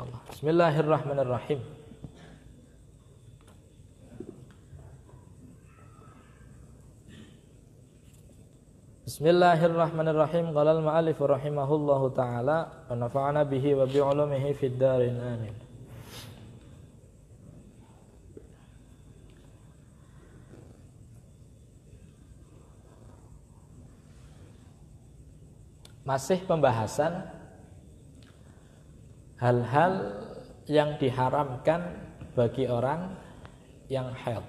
insyaallah. Bismillahirrahmanirrahim. Bismillahirrahmanirrahim. Qala al-mu'allif rahimahullahu taala wa nafa'ana bihi wa bi 'ulumihi fid darin amin. Masih pembahasan hal-hal yang diharamkan bagi orang yang haid.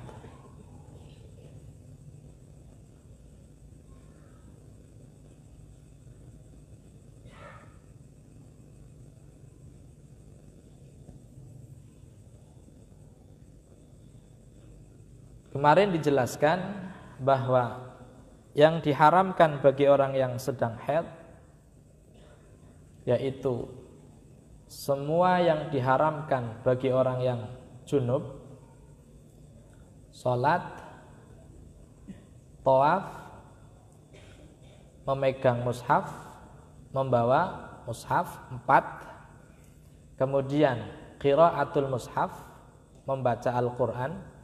Kemarin dijelaskan bahwa yang diharamkan bagi orang yang sedang haid yaitu semua yang diharamkan bagi orang yang junub, sholat, tawaf, memegang mushaf, membawa mushaf 4, kemudian qiraatul mushaf, membaca Al-Quran.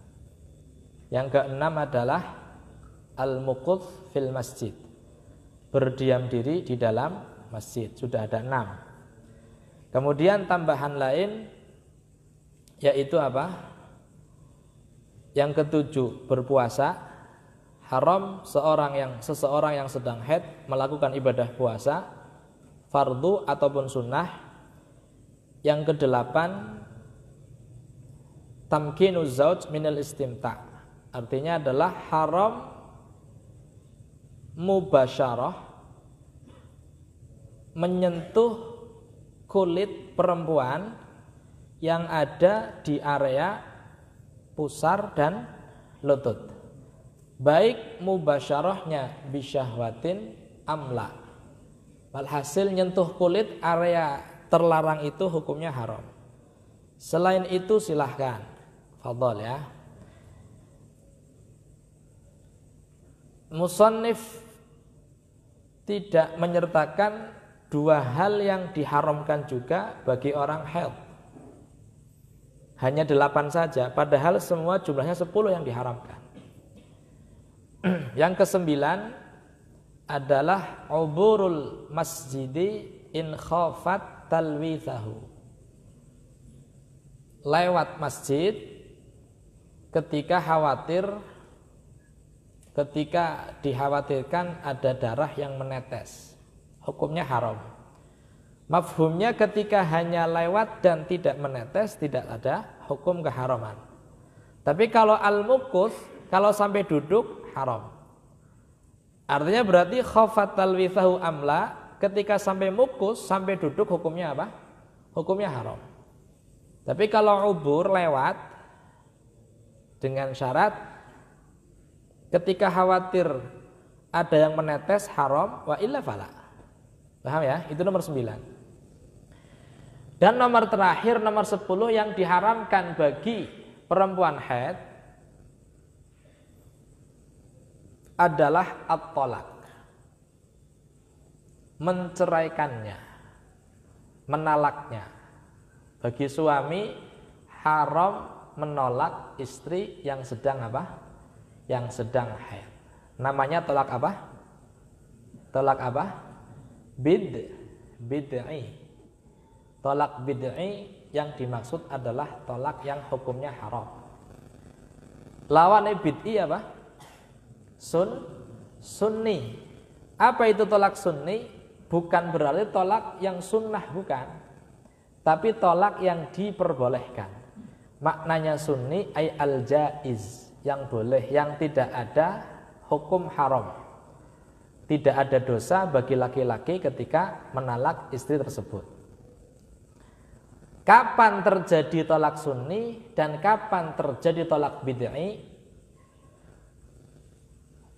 Yang keenam adalah al-muqudh fil masjid, berdiam diri di dalam masjid. Sudah ada 6. Kemudian tambahan lain yaitu apa? Yang ketujuh, berpuasa. Haram seseorang yang sedang haid melakukan ibadah puasa, fardu ataupun sunnah. Yang kedelapan, tamkinuz zauj minal istimta'. Artinya adalah haram mubasyarah, menyentuh kulit perempuan yang ada di area pusar dan lutut, baik mubasyarahnya bisyahwatin amla. Walhasil nyentuh kulit area terlarang itu hukumnya haram. Selain itu silahkan, fadhol ya. Musannif tidak menyertakan dua hal yang diharamkan juga bagi orang haid. Hanya 8 saja, padahal semua jumlahnya 10 yang diharamkan. Yang ke-9 adalah uburul masjidi in khafat talwithahu. Lewat masjid ketika dikhawatirkan ada darah yang menetes, hukumnya haram. Mafhumnya ketika hanya lewat dan tidak menetes tidak ada hukum keharaman. Tapi kalau al-muqudh, kalau sampai duduk haram. Artinya berarti khafat talwithahu amla, ketika sampai muqudh, sampai duduk hukumnya apa? Hukumnya haram. Tapi kalau ubur lewat dengan syarat ketika khawatir ada yang menetes haram, wa illa fala. Paham ya? Itu nomor 9. Dan nomor terakhir, nomor 10 yang diharamkan bagi perempuan haid adalah at-thalaq. Menceraikannya, menalaknya. Bagi suami haram menolak istri yang sedang apa? Yang sedang haid. Namanya tolak apa? Tolak apa? Bid'i. Tolak bid'i yang dimaksud adalah tolak yang hukumnya haram. Lawannya bid'i apa? Sunni. Apa itu tolak sunni? Bukan berarti tolak yang sunnah, bukan. Tapi tolak yang diperbolehkan. Maknanya sunni ay al-jaiz, yang boleh, yang tidak ada hukum haram. Tidak ada dosa bagi laki-laki ketika menalak istri tersebut. Kapan terjadi tolak sunni dan kapan terjadi tolak bid'i?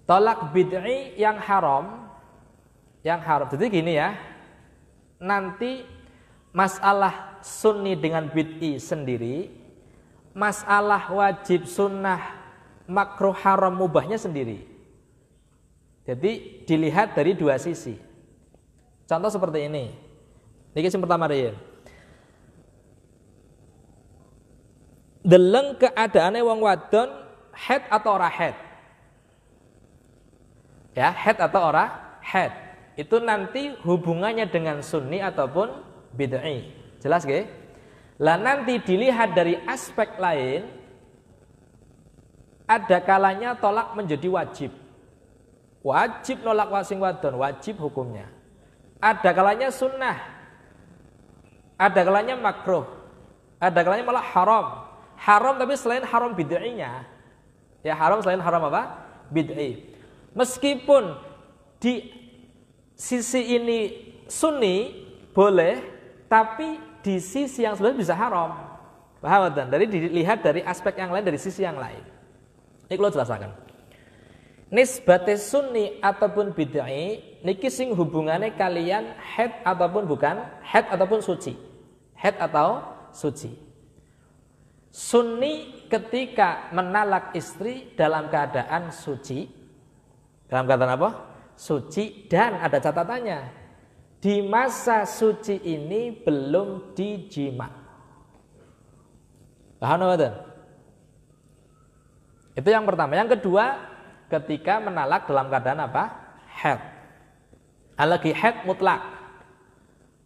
Tolak bid'i yang haram. Jadi gini ya. Nanti masalah sunni dengan bid'i sendiri, masalah wajib sunnah makruh haram mubahnya sendiri. Jadi dilihat dari dua sisi. Contoh seperti ini. Ini yang pertama, Rian. Deleng keadaane wong wadon haid atau ora haid. Ya, haid atau ora haid. Itu nanti hubungannya dengan sunni ataupun bid'i. Jelas nggih? Lah nanti dilihat dari aspek lain, ada kalanya tolak menjadi wajib. Wajib nolak wasing wadon, wajib hukumnya. Ada kalanya sunnah. Ada kalanya makruh. Ada kalanya malah haram. Haram tapi selain haram bid'inya. Ya, haram selain haram apa? Bid'i. Meskipun di sisi ini sunni boleh, tapi di sisi yang sebenarnya bisa haram. Paham kan? Dari dilihat dari aspek yang lain, dari sisi yang lain. Ini kalau jelaskan. Nisbate sunni ataupun bid'i niki sing hubungannya kalian haid ataupun bukan, haid ataupun suci. Haid atau suci. Sunni ketika menalak istri dalam keadaan suci. Dalam keadaan apa? Suci, dan ada catatannya. Di masa suci ini belum dijima. Paham enggak? Itu yang pertama. Yang kedua, ketika menalak dalam keadaan apa? Haid. Lagi haid mutlak.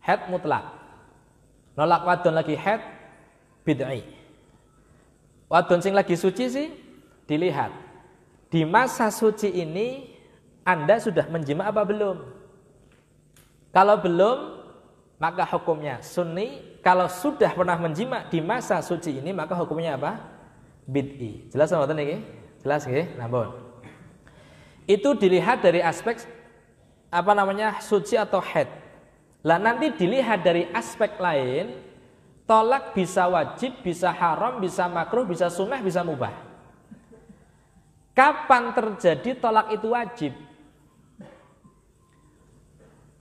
Haid mutlak. Nolak wadon lagi haid bid'i. Wadon sing lagi suci sih dilihat. Di masa suci ini Anda sudah menjima apa belum? Kalau belum, maka hukumnya sunni. Kalau sudah pernah menjima di masa suci ini, maka hukumnya apa? Bid'i. Jelas nggih niki? Jelas nggih? Nampun. Itu dilihat dari aspek apa namanya? Suci atau haid. Lah nanti dilihat dari aspek lain, tolak bisa wajib, bisa haram, bisa makruh, bisa sunnah, bisa mubah. Kapan terjadi tolak itu wajib?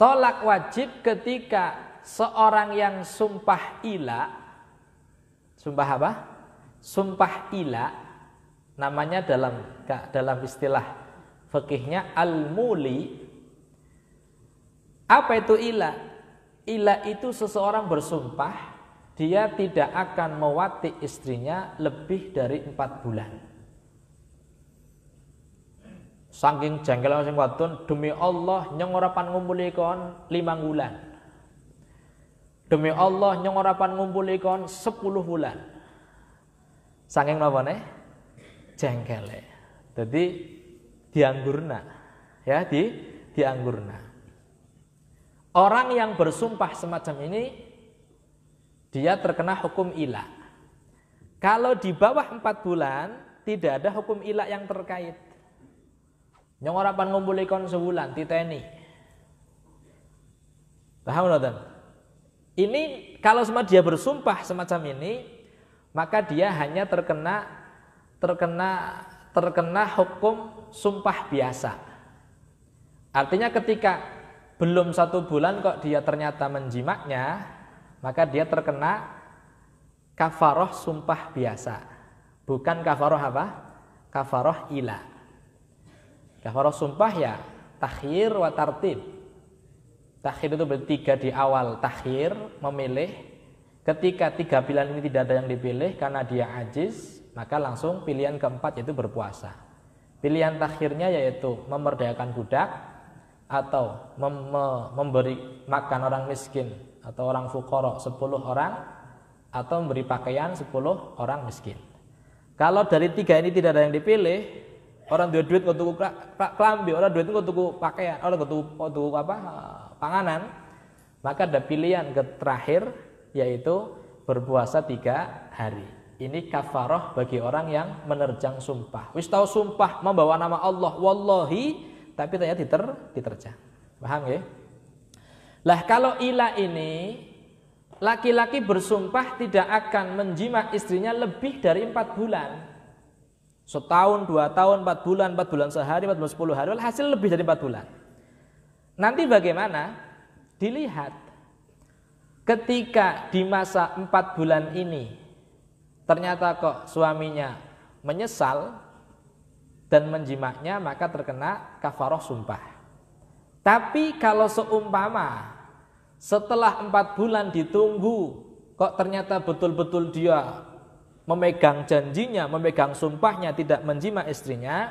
Tolak wajib ketika seorang yang sumpah ila. Sumpah apa? Sumpah ila, namanya dalam istilah fikihnya al-muli. Apa itu ila? Ila itu seseorang bersumpah dia tidak akan mewati istrinya lebih dari 4 bulan. Saking jengkel sing wadon, demi Allah nyong ora pan ngumpuli kon 5 bulan. Demi Allah nyong ora pan ngumpuli kon 10 bulan. Saking napa ne? Jengkele. Dadi dianggurna. Ya, dianggurna. Orang yang bersumpah semacam ini dia terkena hukum ila. Kalau di bawah 4 bulan tidak ada hukum ila yang terkait. Nyong ora pan ngumpuli kon sebulan titeni. Paham nggak? Ini kalau semua dia bersumpah semacam ini, maka dia hanya terkena hukum sumpah biasa. Artinya ketika belum 1 bulan kok dia ternyata menjimaknya, maka dia terkena kafaroh sumpah biasa. Bukan kafaroh apa? Kafaroh ila. Kafaroh sumpah ya takhir wa tartib. Takhir itu berarti 3 di awal takhir, memilih. Ketika 3 pilihan ini tidak ada yang dipilih karena dia ajiz, maka langsung pilihan keempat yaitu berpuasa. Pilihan takhirnya yaitu memerdekakan budak atau memberi makan orang miskin atau orang fuqara 10 orang atau memberi pakaian 10 orang miskin. Kalau dari 3 ini tidak ada yang dipilih, orang duit kok tuku klambi, orang duit kok tuku pakaian, orang kok tuku apa? Panganan, maka ada pilihan terakhir yaitu berpuasa 3 hari. Ini kafaroh bagi orang yang menerjang sumpah. Wis tahu sumpah membawa nama Allah wallahi, tapi ternyata diterjang. Paham ya? Lah kalau ila ini laki-laki bersumpah tidak akan menjima istrinya lebih dari 4 bulan. Setahun, 2 tahun, 4 bulan sehari, 4 bulan 10 hari, hasil lebih dari 4 bulan. Nanti bagaimana? Dilihat. Ketika di masa 4 bulan ini ternyata kok suaminya menyesal dan menjimaknya, maka terkena kafaroh sumpah. Tapi kalau seumpama setelah 4 bulan ditunggu kok ternyata betul-betul dia memegang janjinya, memegang sumpahnya tidak menjima istrinya,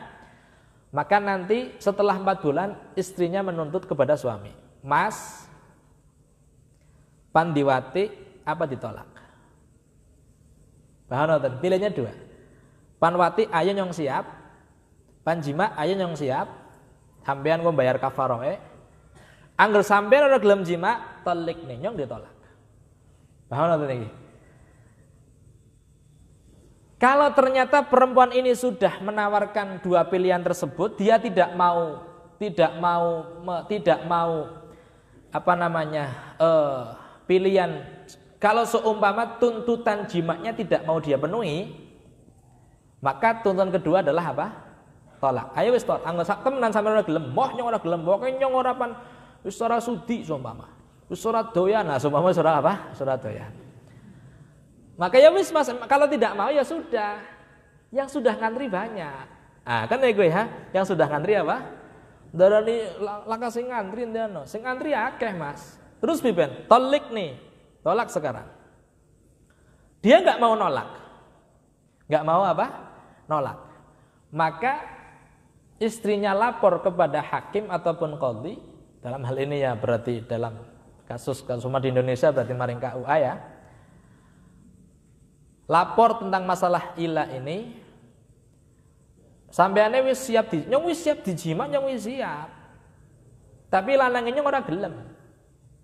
maka nanti setelah 4 bulan istrinya menuntut kepada suami, Mas, pandiwati apa ditolak? Paham? Pilihnya 2. Panwati ayo nyong siap, panjima ayo nyong siap, sampean kok bayar kafaroe. Angger sampean ora gelem jima, tolik nih nyong ditolak. Paham iki? Kalau ternyata perempuan ini sudah menawarkan 2 pilihan tersebut, dia tidak mau pilihan. Kalau seumpama tuntutan jimaknya tidak mau dia penuhi, maka tuntutan kedua adalah apa? Tolak. Ayo wis tolak. Anggo sak temenan sampe ora gelem, moh nyong ora gelem, pokoke nyong ora pan wis ora sudi seumpama. Wis ora doyan, nah seumpama wis ora apa? Wis ora doyan. Maka ya wis Mas, kalau tidak mau ya sudah. Yang sudah ngantri banyak. Ah, kan ya gue ya, yang sudah ngantri apa? Darani laka sing ngantri ndano. Sing ngantri akeh, Mas. Terus pipen? Tolik nih. Tolak sekarang. Dia enggak mau nolak. Enggak mau apa? Nolak. Maka istrinya lapor kepada hakim ataupun qadhi. Dalam hal ini ya berarti dalam kasus di Indonesia berarti maring KUA ya. Lapor tentang masalah ilah ini, sampeane wis siap nyong wis siap dijima, nyong wis siap. Tapi lanangnya nyong ora gelem.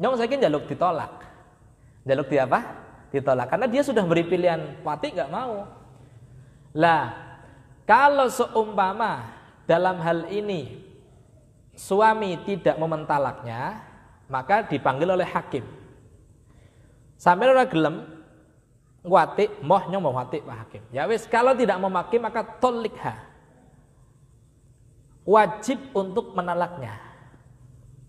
Nyong saiki njaluk ditolak. Njaluk di apa? Ditolak karena dia sudah beri pilihan mati enggak mau. Lah, kalau seumpama dalam hal ini suami tidak mementalaknya, maka dipanggil oleh hakim. Sampai ora gelem wati, moh nyong mau wati Pak Hakim. Ya wis, kalau tidak mau hakim maka tolikha. Wajib untuk menolaknya.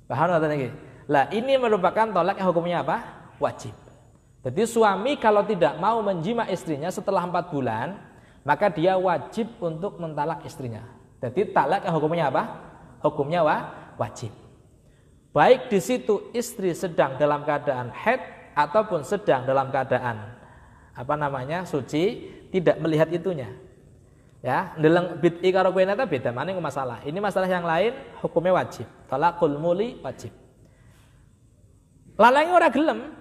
Paham enggak ini? Lah ini merupakan tolak yang hukumnya apa? Wajib. Jadi suami kalau tidak mau menjima istrinya setelah 4 bulan, maka dia wajib untuk mentalak istrinya. Jadi talak yang hukumnya apa? Hukumnya wajib. Baik di situ istri sedang dalam keadaan haid ataupun sedang dalam keadaan suci, tidak melihat itunya. Ya, ndeleng bid'i karo kowe neta beda maning masalah. Ini masalah yang lain hukumnya wajib. Talaqul muli wajib. Lalange ora gelem,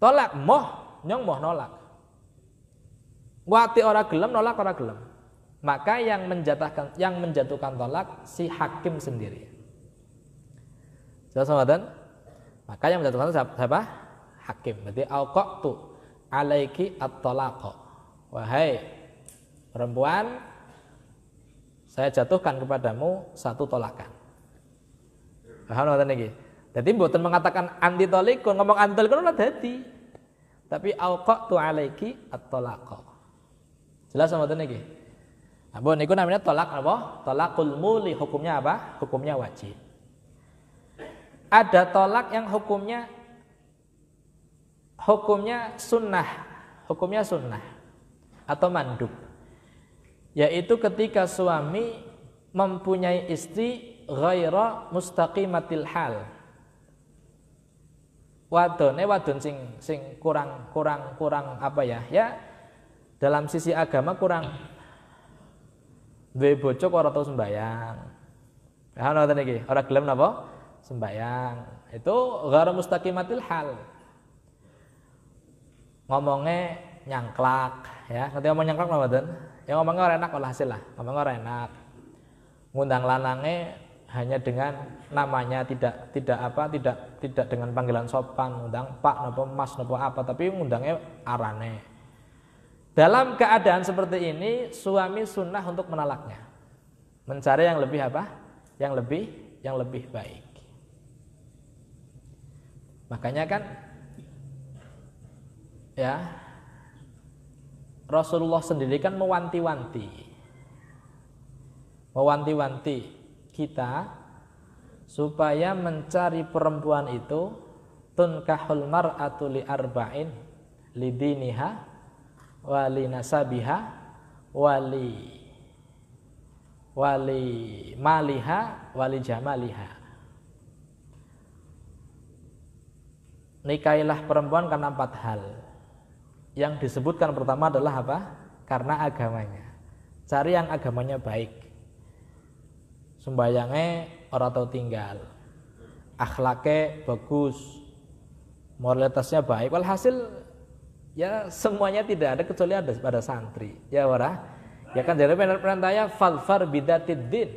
tolak moh, nyong moh nolak. Wati ora gelem, nolak ora gelem. Maka yang menjatuhkan tolak si hakim sendiri. Jelas mboten? Maka yang menjatuhkan siapa? Hakim. Berarti auqatu alaiki at-talaqa. Wahai perempuan, saya jatuhkan kepadamu 1 tolakan. Paham ngoten niki? Dadi mboten mengatakan anti tolikun, ngomong anti tolikun ora dadi. Tapi auqatu alaiki at-talaqa. Jelas mboten niki? Nah, bon niku namanya tolak apa? Tolakul muli, hukumnya apa? Hukumnya wajib. Ada tolak yang hukumnya sunnah atau mandub, yaitu ketika suami mempunyai istri ghaira mustaqimatil hal, wadon sing kurang apa ya dalam sisi agama kurang duwe bojo ora tau sembayang. Paham ngoten iki? Ora gelem napa? Sembayang. Itu ghaira mustaqimatil hal. Ngomongnya nyangklak ya, ketika ngomong nyangklak mboten, ya ngomongnya ora enak olah hasil lah, ngomongnya ora enak. Ngundang lanange hanya dengan namanya, tidak dengan panggilan sopan, ngundang Pak napa Mas napa apa, tapi ngundangnya arane. Dalam keadaan seperti ini suami sunnah untuk menolaknya. Mencari yang lebih apa? Yang lebih baik. Makanya kan ya, Rasulullah sendiri kan mewanti-wanti kita supaya mencari perempuan itu tunkahul mar'atu li arba'in lidiniha wali nasabiha wali maliha wali jamaliha. Nikahilah perempuan karena 4 hal. Yang disebutkan pertama adalah apa? karena agamanya. Cari yang agamanya baik. Sembayangnya orang tahu tinggal. Akhlaknya bagus. Moralitasnya baik. Walhasil ya semuanya tidak ada kecuali ada pada santri. Ya ora? Ya kan dari perintahnya falfar bidatid-din.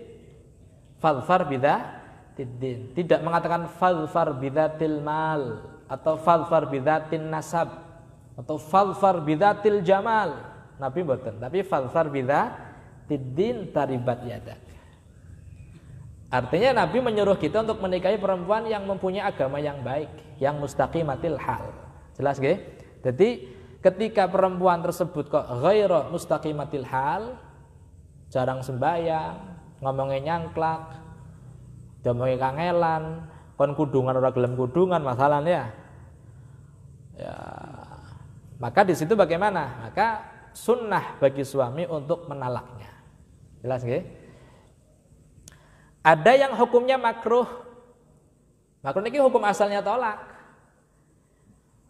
Falfar bidatid-din. Tidak mengatakan falfar bidatil mal atau falfar bidatin nasab atau falfar bidatil jamal. Nabi mboten, tapi falfar bidatid-din taribat yadak. Artinya Nabi menyuruh kita untuk menikahi perempuan yang mempunyai agama yang baik, yang mustaqimatil hal. Jelas nggih? Jadi ketika perempuan tersebut kok ghairu mustaqimatil hal, jarang sembahyang, ngomongnya nyangklak, ngomongnya kangelan, kon kudungan ora gelem kudungan masalahnya. Ya. Maka di situ bagaimana? Maka sunnah bagi suami untuk menalaknya. Jelas nggih? Ada yang hukumnya makruh. Makruh ini hukum asalnya tolak.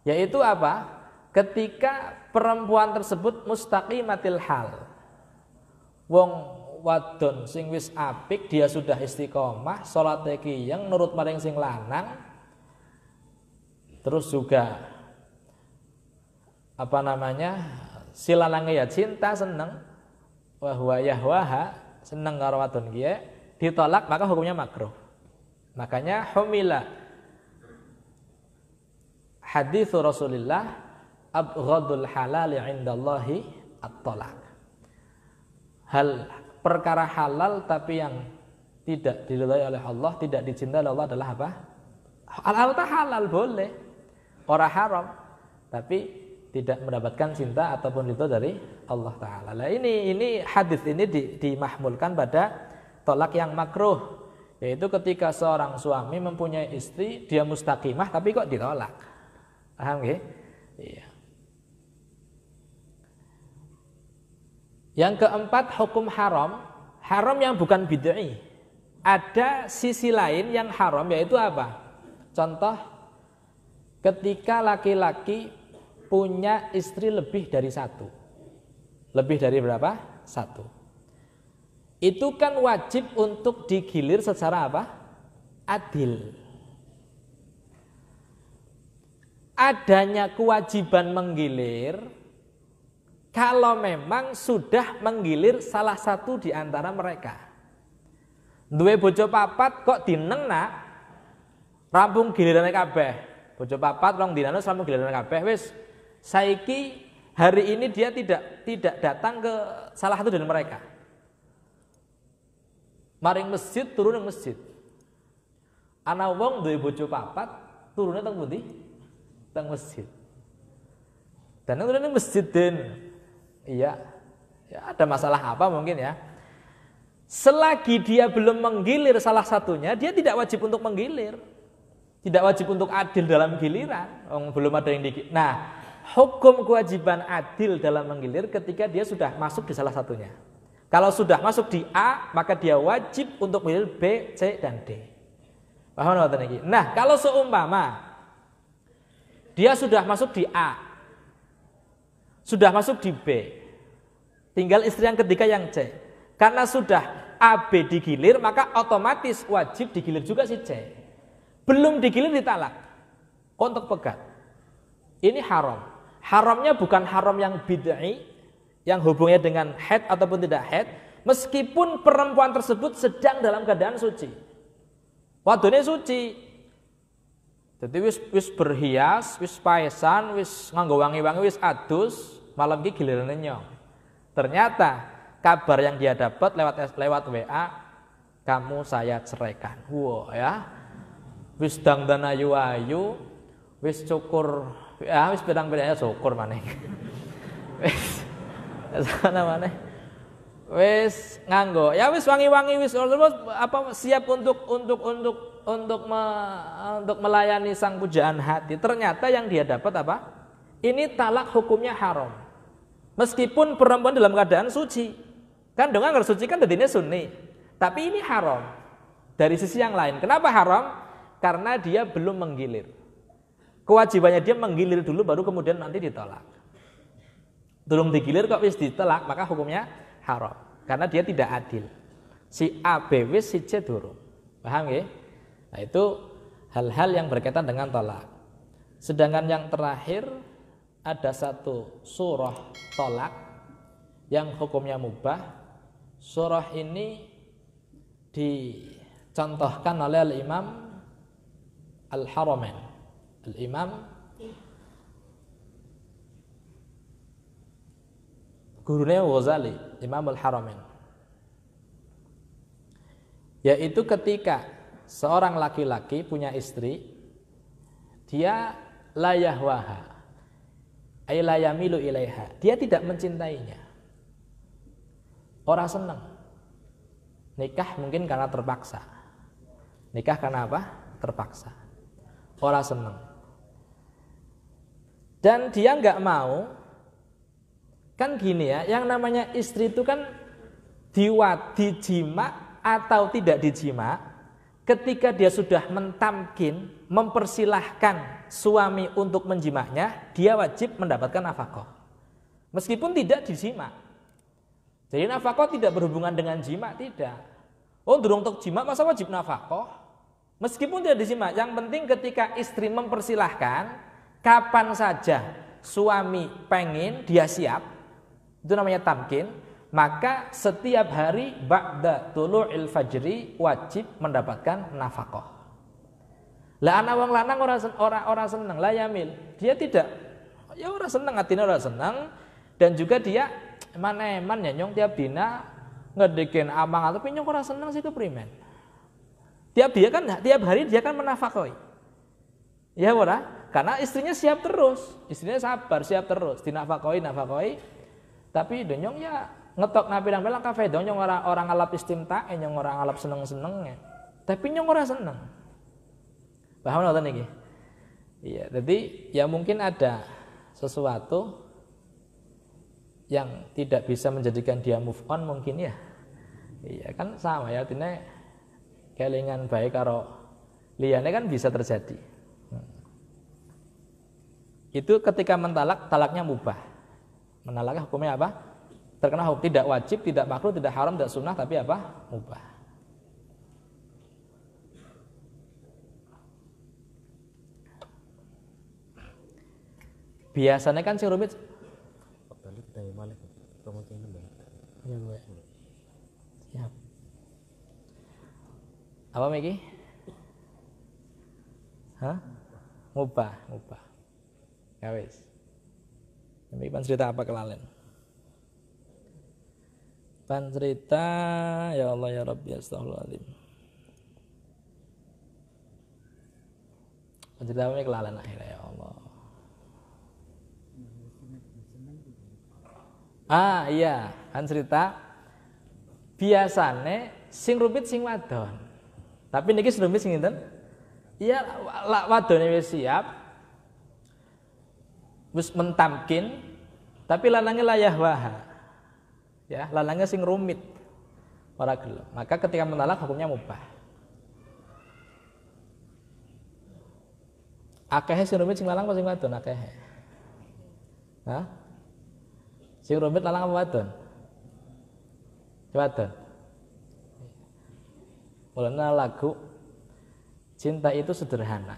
Yaitu apa? Ketika perempuan tersebut mustaqimatil hal. Wong wadon sing wis apik, dia sudah istiqomah, salat yang nurut maring sing lanang. Terus juga si lanangnya ya cinta, seneng, wahwa yahwaha, seneng karo wadon kiye, ditolak maka hukumnya makruh. Makanya humila hadis Rasulullah abghadul halal indallahi at-talaq. Hal perkara halal tapi yang tidak diridhai oleh Allah, tidak dicintai oleh Allah adalah apa? Halal boleh, ora haram, tapi tidak mendapatkan cinta ataupun ridho dari Allah Ta'ala. Nah, ini hadis ini dimahmulkan pada tolak yang makruh, yaitu ketika seorang suami mempunyai istri, dia mustaqimah tapi kok ditolak. Paham nggih? Iya. Yang keempat, hukum haram. Haram yang bukan bid'i. Ada sisi lain yang haram, yaitu apa? Contoh, ketika laki-laki punya istri lebih dari satu. Lebih dari berapa? Satu. Itu kan wajib untuk digilir secara apa? Adil. Adanya kewajiban menggilir kalau memang sudah menggilir salah satu di antara mereka. Duwe bojo papat kok dineng nak, rampung gilirane kabeh. Bojo papat rong dinane rampung gilirane kabeh wis. Saiki hari ini dia tidak datang ke salah satu dari mereka. Maring masjid turun nang masjid. Ana wong duwe bojo papat turune teng pundi? Teng masjid. Dan turune masjid den. Iya. Ya ada masalah apa mungkin ya. Selagi dia belum menggilir salah satunya, dia tidak wajib untuk menggilir. Tidak wajib untuk adil dalam giliran. Belum ada yang Nah, hukum kewajiban adil dalam menggilir ketika dia sudah masuk di salah satunya. Kalau sudah masuk di A, maka dia wajib untuk menggilir B, C, dan D. Paham nggak ini? Nah, kalau seumpama dia sudah masuk di A, sudah masuk di B, tinggal istri yang ketiga yang C. Karena sudah A, B digilir, maka otomatis wajib digilir juga si C. Belum digilir ditalak, kontak pegat. Ini haram. Haramnya bukan haram yang bid'i, yang hubungnya dengan haid ataupun tidak haid, meskipun perempuan tersebut sedang dalam keadaan suci. Wadone suci. Jadi wis berhias, wis paesan, wis nganggo wangi-wangi, wis adus, malam iki gilirane nyong. Ternyata kabar yang dia dapat lewat WA, kamu saya ceraikan. Wah ya. Wis dangdan ayu-ayu, wis cukur, ya wis pedang-pedangnya syukur maneh. Wis sana maneh. Wis nganggo, ya wis wangi-wangi wis apa siap untuk melayani sang pujaan hati. Ternyata yang dia dapat apa? Ini talak hukumnya haram. Meskipun perempuan dalam keadaan suci. Kan dengan suci kan dadine sunni. Tapi ini haram. Dari sisi yang lain. Kenapa haram? Karena dia belum menggilir. Kewajibannya dia menggilir dulu baru kemudian nanti ditolak. Durung digilir kok wis ditelak, maka hukumnya haram. Karena dia tidak adil. Si A B wis si C durung. Paham nggih? Nah, itu hal-hal yang berkaitan dengan tolak. Sedangkan yang terakhir ada satu surah tolak yang hukumnya mubah. Surah ini dicontohkan oleh Al-Imam Al-Haramain. Al-Imam gurunya Ghazali, Imam Al-Haramain. Yaitu ketika seorang laki-laki punya istri, dia la yahwaha, ay la yamilu ilaiha. Dia tidak mencintainya. Orang senang. Nikah mungkin karena terpaksa. Nikah karena apa? Terpaksa. Orang senang. Dan dia nggak mau. Kan gini ya, yang namanya istri itu kan dijima atau tidak dijima, ketika dia sudah mentamkin, mempersilahkan suami untuk menjimaknya, dia wajib mendapatkan nafkah. Meskipun tidak dijima. Jadi nafkah tidak berhubungan dengan jima, tidak. Oh, durung untuk jima masa wajib nafkah? Meskipun tidak dijima, yang penting ketika istri mempersilahkan, kapan saja suami pengen, dia siap. Itu namanya tamkin. Maka setiap hari ba'da tulu'il fajri wajib mendapatkan nafkah. Lah ana wong lanang ora seneng la yamil. Dia tidak, ya ora seneng, atine ora seneng, dan juga dia eman-eman ya nyong tiap dina ngedeken amang tapi nyong ora seneng sih keprimen. Tiap hari dia kan menafkahi. Ya ora? Karena istrinya siap terus, istrinya sabar, siap terus dinafkahi. Tapi nyong ya ngetok napilang-pilang kafe dong nyong orang alap istimta, nyong orang alap seneng-seneng. Tapi nyong ora seneng. Paham nonton iki? Iya, jadi ya mungkin ada sesuatu yang tidak bisa menjadikan dia move on mungkin ya. Iya kan sama ya, artinya kelingan baik karo liyane kan bisa terjadi. Itu ketika mentalak, talaknya mubah. Mentalaknya hukumnya apa? Terkena hukum tidak wajib, tidak makruh, tidak haram, tidak sunnah, tapi apa? Mubah. Biasanya kan sing rumit. Ya gue. Siap. Apa Miki? Hah? Mubah. Ya wis. Ini pan cerita apa kelalen? Pan cerita ya Allah ya Rabbi astagfirullahaladzim. Pan cerita apa kelalen akhirnya ya Allah. Iya, kan cerita biasane sing rumit sing wadon. Tapi niki sing rumit sing sinten? Iya, wadone wis siap. Wis mentamkin, tapi lanangnya layah waha. Ya, lanangnya sing rumit. Ora gelem. Maka ketika mentalak hukumnya mubah. Akehe sing rumit sing lanang apa sing wadon akehe? Hah? Sing rumit lanang apa wadon? Wadon. Mulanya lagu cinta itu sederhana.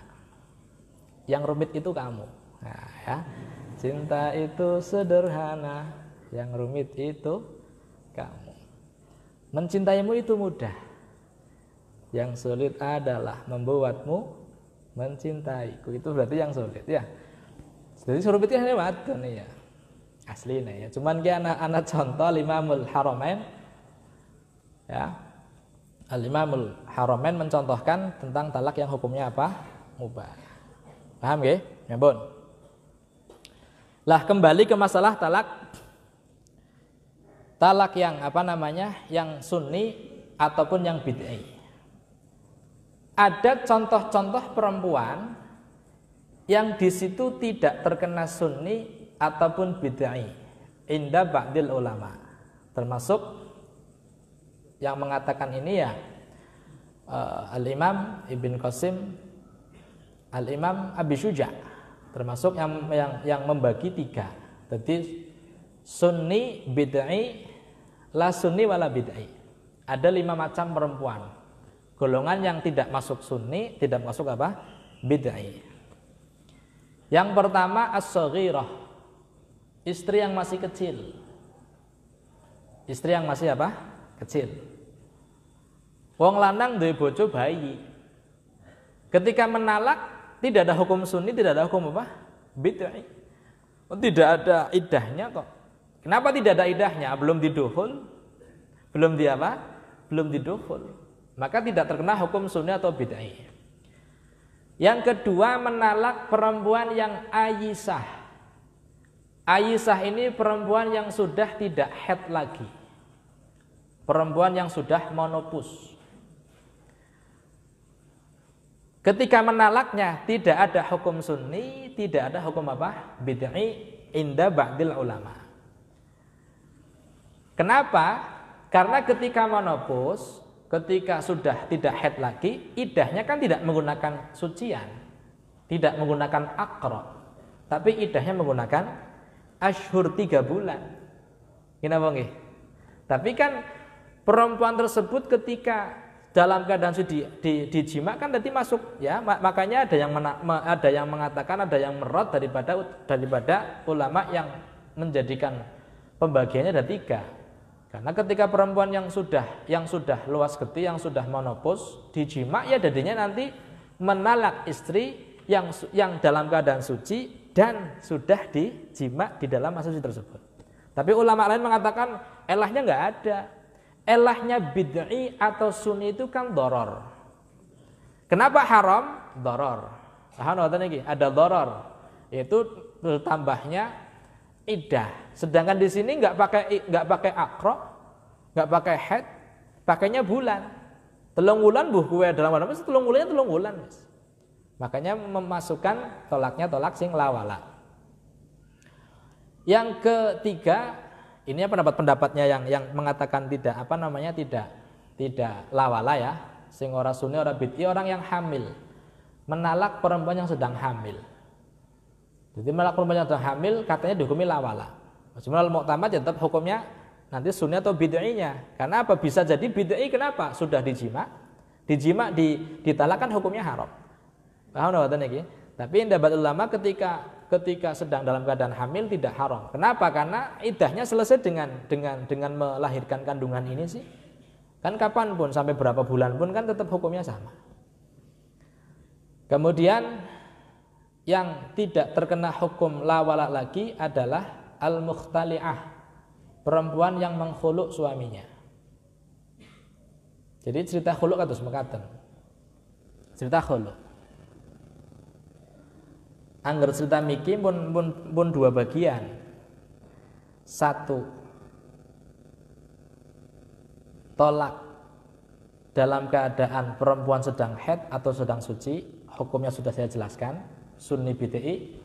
Yang rumit itu kamu. Nah, ya. Cinta itu sederhana, yang rumit itu kamu. Mencintaimu itu mudah. Yang sulit adalah membuatmu mencintaiku. Itu berarti yang sulit ya. Jadi surumitnya hanya wadon ya. Aslinya ya. Cuman ki anak contoh Imamul Haramain ya. Al-Imamul Haramain mencontohkan tentang talak yang hukumnya apa? Mubah. Paham nggih? Nyambun. Lah kembali ke masalah talak. Talak yang apa namanya? Yang sunni ataupun yang bid'ah. Ada contoh-contoh perempuan yang di situ tidak terkena sunni ataupun bid'ah inda ba'dil ulama. Termasuk yang mengatakan ini ya Al-Imam Ibn Qasim, Al-Imam Abi Syuja, termasuk yang membagi tiga. Jadi sunni, bid'i, la sunni wala bid'i. Ada 5 macam perempuan. Golongan yang tidak masuk sunni, tidak masuk apa? Bid'i. Yang pertama as-saghirah. Istri yang masih kecil. Istri yang masih apa? Kecil. Wong lanang duwe bojo bayi. Ketika menalak tidak ada hukum sunni, tidak ada hukum apa? Bid'i. Tidak ada idahnya kok. Kenapa tidak ada idahnya? Belum didukhul. Belum di apa? Belum didukhul. Maka tidak terkena hukum sunni atau bid'i. Yang kedua menalak perempuan yang ayisah. Ayisah ini perempuan yang sudah tidak haid lagi. Perempuan yang sudah monopus. Ketika menalaknya tidak ada hukum sunni, tidak ada hukum apa? Bid'i inda ba'dil ulama. Kenapa? Karena ketika monopus, ketika sudah tidak haid lagi, idahnya kan tidak menggunakan sucian, tidak menggunakan aqra, tapi idahnya menggunakan ashhur 3 bulan. Kenapa nggih? Tapi kan perempuan tersebut ketika dalam keadaan dijima kan tadi masuk ya, makanya ada yang mengatakan, ada yang merot daripada ulama yang menjadikan pembagiannya ada 3. Karena ketika perempuan yang sudah luas getih, yang sudah monopos dijima, ya jadinya nanti menalak istri yang dalam keadaan suci dan sudah dijima di dalam masa suci tersebut. Tapi ulama lain mengatakan elahnya nggak ada. Elahnya bid'i atau sunni itu kan doror. Kenapa haram? Doror. Ada doror. Itu bertambahnya iddah. Sedangkan di sini nggak pakai akro, nggak pakai haid, pakainya bulan. 3 bulan kue dalam wadah mas, 3 bulan mas. Makanya memasukkan tolaknya tolak sing lawala. Yang ketiga, ini pendapatnya yang mengatakan tidak lawala ya, sing ora sunni ora bid'i, orang yang hamil, menalak perempuan yang sedang hamil. Jadi menalak perempuan yang sedang hamil katanya dihukumi lawala. Sebenarnya mu'tamad ya tetap hukumnya nanti sunni atau bid'inya. Karena apa? Bisa jadi bid'i, kenapa? Sudah dijima ditalakkan hukumnya haram. Paham enggak iki? Tapi pendapat ulama ketika sedang dalam keadaan hamil tidak haram. Kenapa? Karena iddahnya selesai dengan melahirkan kandungan ini sih. Kan kapan pun, sampai berapa bulan pun kan tetap hukumnya sama. Kemudian yang tidak terkena hukum lawala lagi adalah al-mukhtali'ah, perempuan yang mengkhuluk suaminya. Jadi cerita khuluk kados mekaten. Cerita khuluk. Angger cerita miki pun 2 bagian. 1, tolak dalam keadaan perempuan sedang haid atau sedang suci, hukumnya sudah saya jelaskan, sunni bid'i.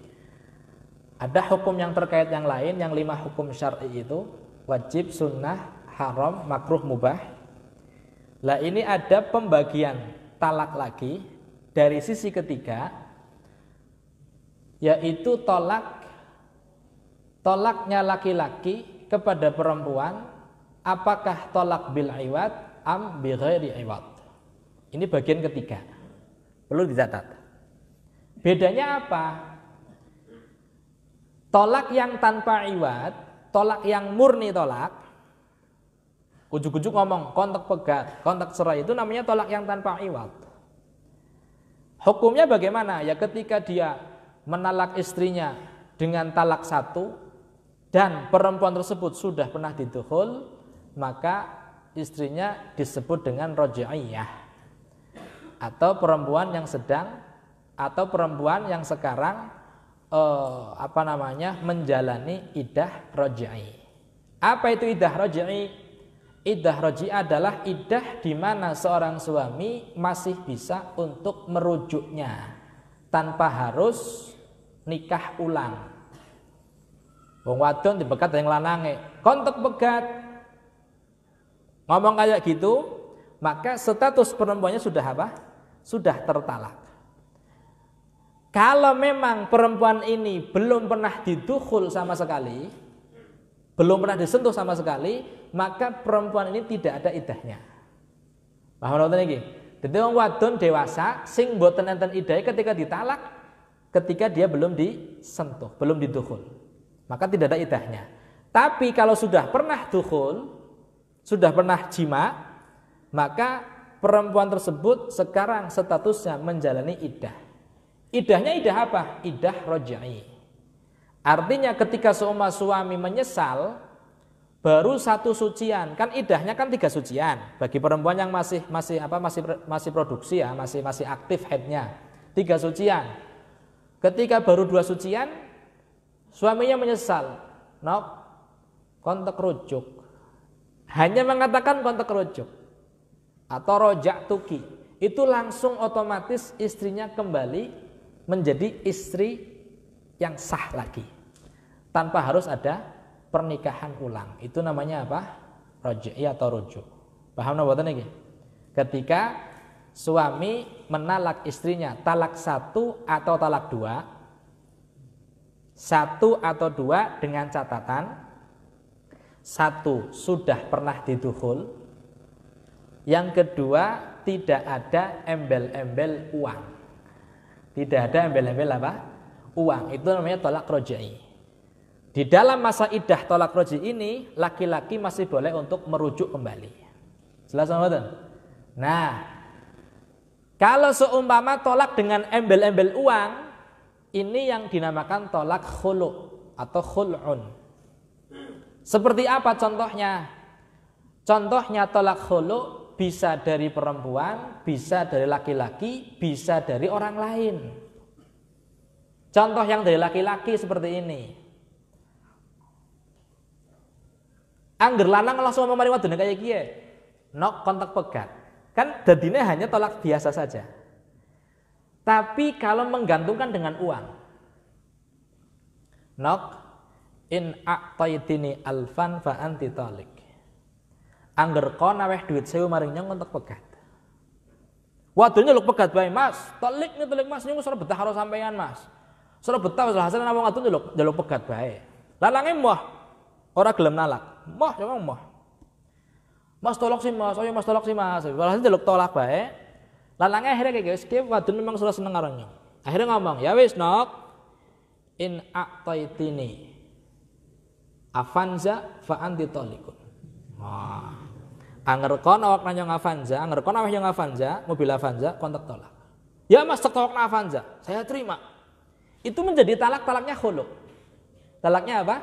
Ada hukum yang terkait yang lain, yang 5 hukum syar'i itu wajib, sunnah, haram, makruh, mubah. Lah ini ada pembagian talak lagi dari sisi ketiga, yaitu tolaknya laki-laki kepada perempuan, apakah tolak bil iwad am bi ghairi iwad. Ini bagian ketiga, perlu dicatat. Bedanya apa? Tolak yang tanpa iwad, tolak yang murni tolak, ujuk-ujuk ngomong kontak pegat, kontak cerai, itu namanya tolak yang tanpa iwad. Hukumnya bagaimana? Ya ketika dia menalak istrinya dengan talak 1 dan perempuan tersebut sudah pernah didukhul, maka istrinya disebut dengan raj'iyah, atau perempuan yang sekarang menjalani iddah raj'i. Apa itu iddah raj'i? Iddah raj'i adalah iddah di mana seorang suami masih bisa untuk merujuknya tanpa harus nikah ulang. Wong wadon dibegat yang lanange, kontek begat. Ngomong kayak gitu, maka status perempuannya sudah apa? Sudah tertalak. Kalau memang perempuan ini belum pernah didukhul sama sekali, belum pernah disentuh sama sekali, maka perempuan ini tidak ada iddahnya. Paham napa niki? Dadi wong wadon dewasa sing mboten enten iddahe ketika ditalak, ketika dia belum disentuh, belum didukhul. Maka tidak ada iddahnya. Tapi kalau sudah pernah dukhul, sudah pernah jima, maka perempuan tersebut sekarang statusnya menjalani iddah. Iddahnya iddah apa? Iddah raj'i. Artinya ketika seumur suami menyesal, baru 1 sucian, kan iddahnya kan 3 sucian bagi perempuan yang masih produksi ya, masih aktif haidnya, 3 sucian. Ketika baru 2 sucian, suaminya menyesal, nok kontak rujuk, hanya mengatakan kontak rujuk atau rojak tuki, itu langsung otomatis istrinya kembali menjadi istri yang sah lagi, tanpa harus ada pernikahan ulang. Itu namanya apa? Roj'i atau rujuk. Paham napa boten iki? Ketika suami menalak istrinya talak 1 atau talak 2, 1 atau 2 dengan catatan 1 sudah pernah didukhul, yang kedua tidak ada embel-embel uang. Tidak ada embel-embel apa? Uang. Itu namanya tolak roj'i. Di dalam masa iddah tolak roj'i ini, laki-laki masih boleh untuk merujuk kembali. Jelas betul? Nah, kalau seumpama tolak dengan embel-embel uang, ini yang dinamakan tolak khulu atau khul'un. Seperti apa contohnya? Contohnya tolak khulu bisa dari perempuan, bisa dari laki-laki, bisa dari orang lain. Contoh yang dari laki-laki seperti ini. Angger lanang langsung ngomong mari wadon kaya kiye. Nok kontak pegat. Kan dadine hanya tolak biasa saja. Tapi kalau menggantungkan dengan uang. Nok in a'taitini alfan fa anti talik. Angger kon aweh duit 1000 maring nyong kontak pegat. Wadon nyeluk pegat bae, Mas. Talik Mas nyong ora betah karo sampean, Mas. Ora betah wis hasil nang wong wadon nyeluk pegat bae. Lalange moh ora gelem nalak. Moh ya moh. Mas tolak sih Mas, ayo Mas tolak sih Mas. Walhasil nyeluk tolak bae. Lalange akhirnya kayak guys, ki wadon memang sudah seneng karo nyong. Akhirnya ngomong, "Ya wis, Nok. In a'taitini afanza fa anti talikun." Wah. Anger kon awak nanyong Avanza, anger kon awak yang Avanza, mobil Avanza kontak tolak. Ya Mas tolak na Avanza, saya terima. Itu menjadi talaknya khulu. Talaknya apa?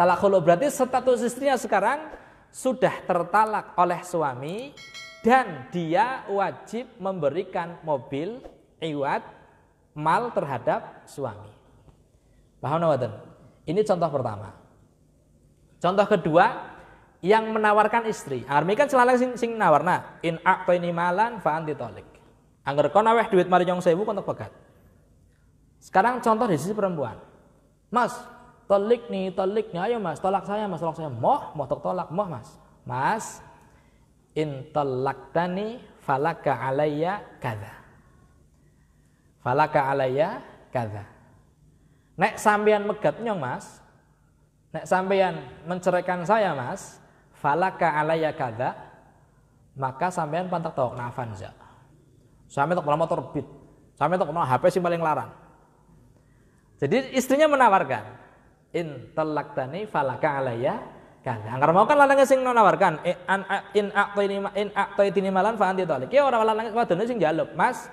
Talak khulu berarti status istrinya sekarang sudah tertalak oleh suami dan dia wajib memberikan mobil iwad mal terhadap suami. Paham napa? Ini contoh pertama. Contoh kedua, yang menawarkan istri. Armi kan selalu sing nawarna in a'taini malan fa anti talik. Angger kon aweh duit mari nyong 1000 kontak pegat. Sekarang contoh di sisi perempuan. Mas, talik nih, ayo Mas, tolak saya Mas, tolak saya. Moh tolak, moh Mas. Mas, in talaktani falaka alayya kadza. Falaka alayya kadza. Nek sampeyan megat nyong Mas, nek sampeyan menceraikan saya Mas, falaka alayya kadza, maka sampeyan pantak tolak na Avanza. Sampeyan tok motor beat. Sampeyan tok HP sing paling larang. Jadi istrinya menawarkan, in talaktani falaka alayya kadza. Anggar mau kan lanange sing menawarkan, in a'taitini malan fa anti talik. Ya ora lanange wadone sing njaluk, Mas.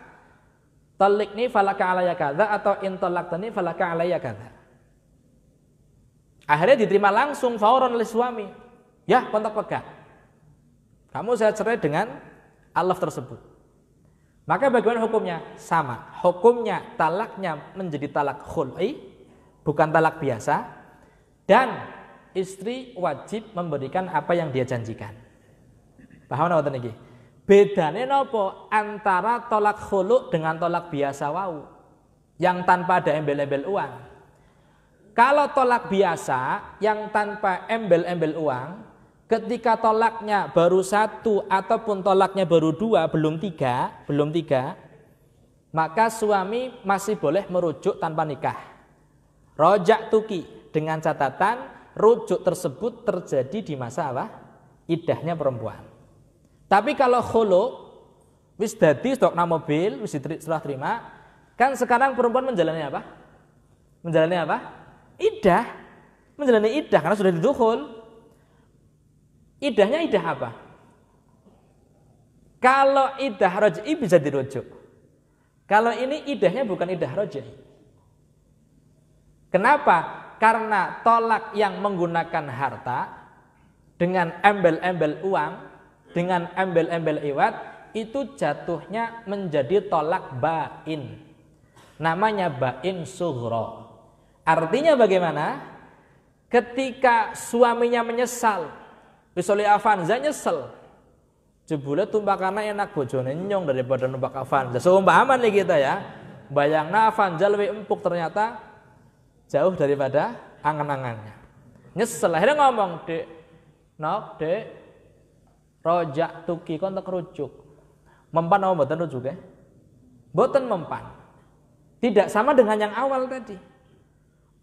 Talikni falaka alayya kadza atau in talaktani falaka alayya kadza. Akhirnya diterima langsung fauron oleh suami. Ya, kontak pegat. Kamu saya cerai dengan alaf tersebut. Maka bagaimana hukumnya? Sama. Hukumnya talaknya menjadi talak khul'i, bukan talak biasa. Dan istri wajib memberikan apa yang dia janjikan. Paham napa niki? Bedane napa antara tolak khulu dengan tolak biasa wau yang tanpa ada embel-embel uang. Kalau tolak biasa yang tanpa embel-embel uang, ketika tolaknya baru 1 ataupun tolaknya baru 2, belum tiga, maka suami masih boleh merujuk tanpa nikah. Rojak tuki dengan catatan rujuk tersebut terjadi di masa apa? Iddahnya perempuan. Tapi kalau khulu wis dadi stokna mobil, wis setelah terima, kan sekarang perempuan menjalani apa? Menjalani apa? Iddah. Menjalani iddah karena sudah didukhul. Iddahnya iddah apa? Kalau iddah raj'i bisa dirujuk. Kalau ini iddahnya bukan iddah raj'i. Kenapa? Karena tolak yang menggunakan harta dengan embel-embel uang, dengan embel-embel iwat, itu jatuhnya menjadi tolak bain. Namanya bain sughra. Artinya bagaimana? Ketika suaminya menyesal, misalnya Avanza nyesel, jebule tumpakana enak bojone nyong daripada numpak Avanza. Seumpama nih kita ya, bayangna Avanza lebih empuk, ternyata jauh daripada angan-angannya. Nyesel, akhirnya ngomong, dek, rojak tuki kon tak rujuk. Mempan apa mboten rujuk ya? Mboten mempan. Tidak sama dengan yang awal tadi.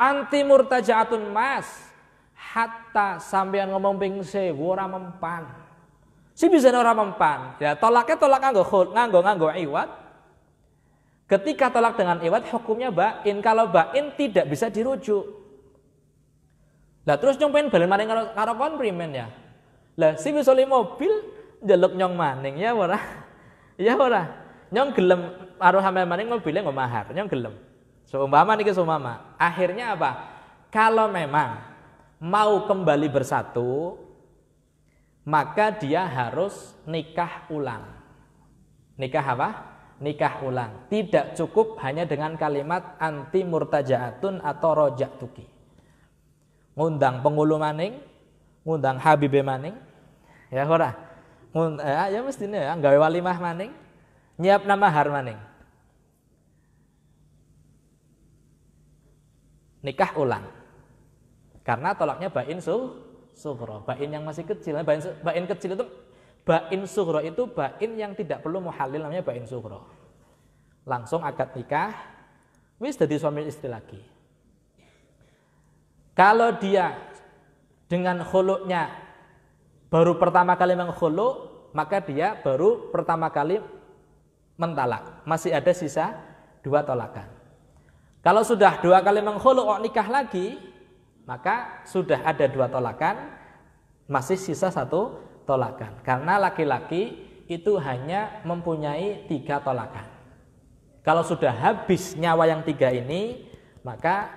Anti murtajaatun mas, hatta sampean ngomong ping 1000 ora mempan. Si bisa ora mempan. Ya tolaknya tolak nganggo iwat. Ketika tolak dengan iwat hukumnya bain. Kalau bain tidak bisa dirujuk. Lah terus nyong pengen balen maning karo kon primen ya. Lah si bisa li mobil njaluk nyong maning ya ora? Ya ora. Nyong gelem karo sampean maning mobilnya nggo mahar. Nyong gelem. Seumpama niki seumpama. Akhirnya apa? Kalau memang mau kembali bersatu, maka dia harus nikah ulang. Nikah apa? Nikah ulang. Tidak cukup hanya dengan kalimat anti murtajaatun atau rojak tuki. Ngundang pengulu maning, ngundang habibe maning, ya ora. Ya mestine ya gawe walimah maning, nyiap nama mahar maning. Nikah ulang. Karena tolaknya bain sughra, bain yang masih kecil. Bain kecil itu bain sughra itu bain yang tidak perlu muhalil, namanya bain sughra. Langsung akad nikah, wis jadi suami istri lagi. Kalau dia dengan khuluknya baru pertama kali mengkhuluk, maka dia baru pertama kali mentalak. Masih ada sisa 2 tolakan. Kalau sudah 2 kali mengkhuluk nikah lagi, maka sudah ada 2 tolakan, masih sisa 1 tolakan. Karena laki-laki itu hanya mempunyai 3 tolakan. Kalau sudah habis nyawa yang 3 ini, maka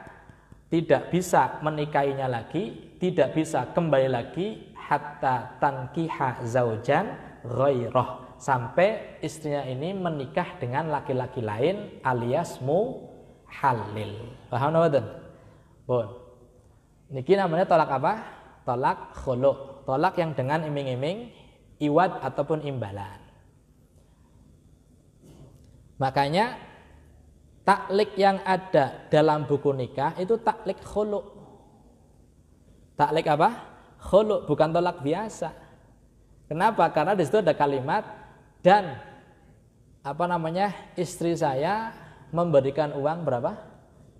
tidak bisa menikahinya lagi, tidak bisa kembali lagi hatta tankiha zaujan ghairah, sampai istrinya ini menikah dengan laki-laki lain alias muhalil. Paham mboten? Pun. Niki namanya tolak apa? Tolak khulu. Tolak yang dengan iming-iming iwad ataupun imbalan. Makanya taklik yang ada dalam buku nikah itu taklik khulu. Taklik apa? Khulu, bukan tolak biasa. Kenapa? Karena di situ ada kalimat dan istri saya memberikan uang berapa?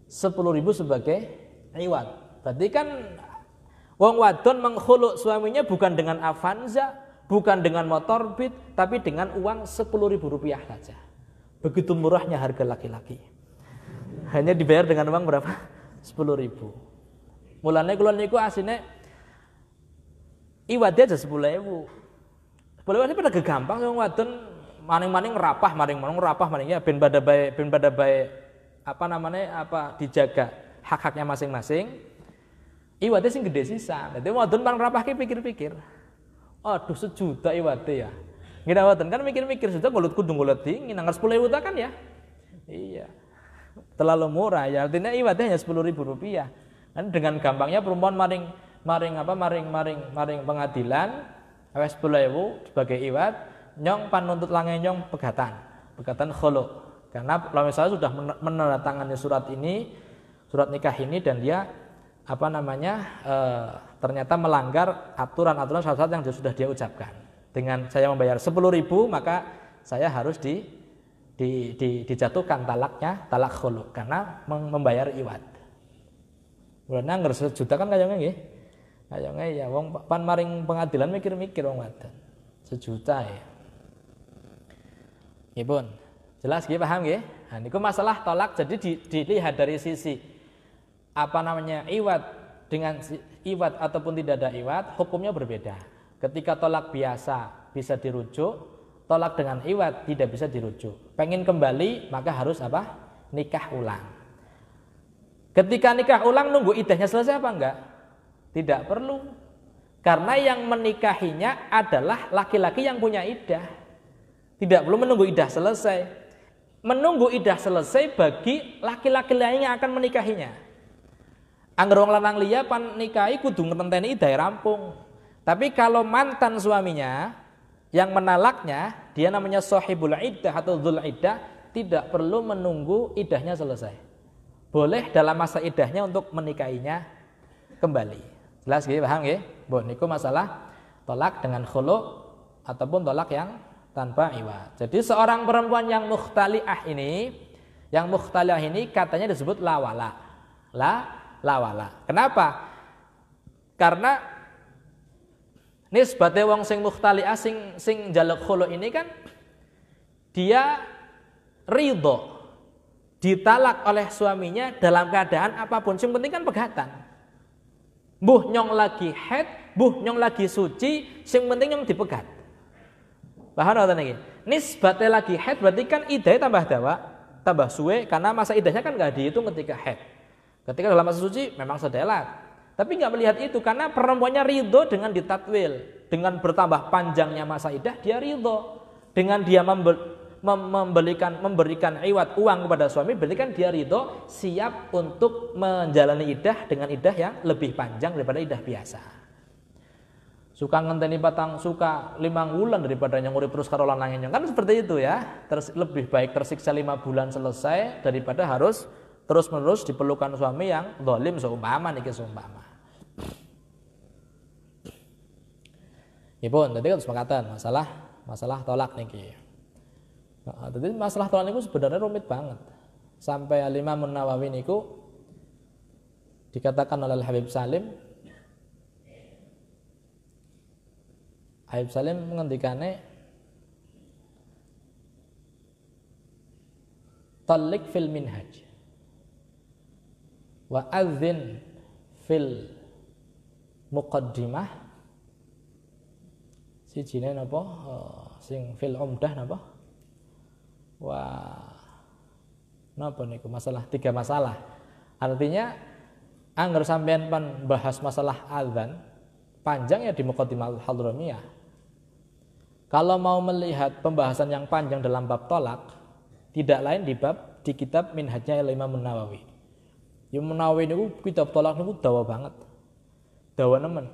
10.000 sebagai iwad. Berarti kan wong wadon mengkhuluk suaminya bukan dengan Avanza, bukan dengan motor Beat, tapi dengan uang 10.000 rupiah saja. Begitu murahnya harga laki-laki. Hanya dibayar dengan uang berapa? 10.000. Mulane kula niku asine iwade aja 10.000. 10.000 pada gampang wong wadon maning-maning rapah ya ben pada bae dijaga hak-haknya masing-masing. Iwade sing gede sisa. Dadi wadon paling rapah ki pikir-pikir. Aduh 1 juta iwade ya. Ngira wadon kan mikir-mikir sudah ngulut kudu ngulut dingin anggar 10.000 kan ya. Iya. Terlalu murah ya. Artinya iwade hanya 10.000 rupiah. Kan dengan gampangnya perempuan maring pengadilan wis 10.000 sebagai iwad, nyong panuntut lange nyong pegatan khulu. Karena kalau misalnya sudah menandatangani surat nikah ini dan dia ternyata melanggar aturan-aturan syarat yang sudah dia ucapkan. Dengan saya membayar 10.000 maka saya harus dijatuhkan talak khulu karena membayar iwad. Mulane anggar 1 juta kan kayaknya nggih. Ayo ya wong pan maring pengadilan mikir-mikir wong wadon. Sejuta ya. Nggih pun. Jelas nggih paham nggih? Nah niku masalah tolak jadi dilihat dari sisi apa namanya iwat dengan iwat ataupun tidak ada iwat hukumnya berbeda. Ketika tolak biasa bisa dirujuk, tolak dengan iwat tidak bisa dirujuk. Pengen kembali maka harus apa? Nikah ulang. Ketika nikah ulang nunggu iddahnya selesai apa enggak? Tidak perlu. Karena yang menikahinya adalah laki-laki yang punya iddah. Tidak perlu menunggu iddah selesai. Menunggu iddah selesai bagi laki-laki lain yang akan menikahinya. Angger wong lanang liya pan nikahi kudu ngenteni iddah rampung. Tapi kalau mantan suaminya yang menalaknya, dia namanya sahibul iddah atau dzul iddah, tidak perlu menunggu iddahnya selesai. Boleh dalam masa iddahnya untuk menikahinya kembali. Jelas nggih, paham nggih? Bon, niku masalah tolak dengan khulu ataupun tolak yang tanpa iwat. Jadi seorang perempuan yang mukhtali'ah ini katanya disebut lawala. Lawala. Kenapa? Karena nisbate wong sing mukhtali'ah sing njaluk khulu ini kan dia ridho ditalak oleh suaminya dalam keadaan apapun. Yang penting kan pegatan. Mbuh nyong lagi haid, mbuh nyong lagi suci, sing penting nyong dipegat. Paham ora niki? Nisbate lagi haid berarti kan iddahnya tambah suwe karena masa iddahnya kan enggak dihitung ketika haid. Ketika dalam masa suci memang sedelat. Tapi enggak melihat itu karena perempuannya ridho dengan ditatwil, dengan bertambah panjangnya masa iddah dia ridho. Dengan dia memberikan iwat uang kepada suami berarti kan dia ridho siap untuk menjalani iddah dengan iddah yang lebih panjang daripada iddah biasa. Suka ngenteni suka 5 bulan daripada nyenguri terus karo lanangnya kan seperti itu ya. Lebih baik tersiksa 5 bulan selesai daripada harus terus menerus diperlukan suami yang zalim seumpama niki seumpama. Ipun tadi kan sepakatan masalah tolak niki. Nah, jadi masalah tolak niku sebenarnya rumit banget. Sampai Imam Nawawi niku dikatakan oleh Habib Salim mengendikane talik fil minhaj wa adzin fil muqaddimah sijine napa sing fil umdah napa wah napa niku masalah 3 masalah. Artinya anggar sampean pan bahas masalah azan panjang ya di Muqaddimah Al-Hadramiyah. Kalau mau melihat pembahasan yang panjang dalam bab tolak tidak lain di kitab Minhajnya Imam Nawawi. Imam Nawawi niku kitab tolak niku dawa banget. Dawa nemen.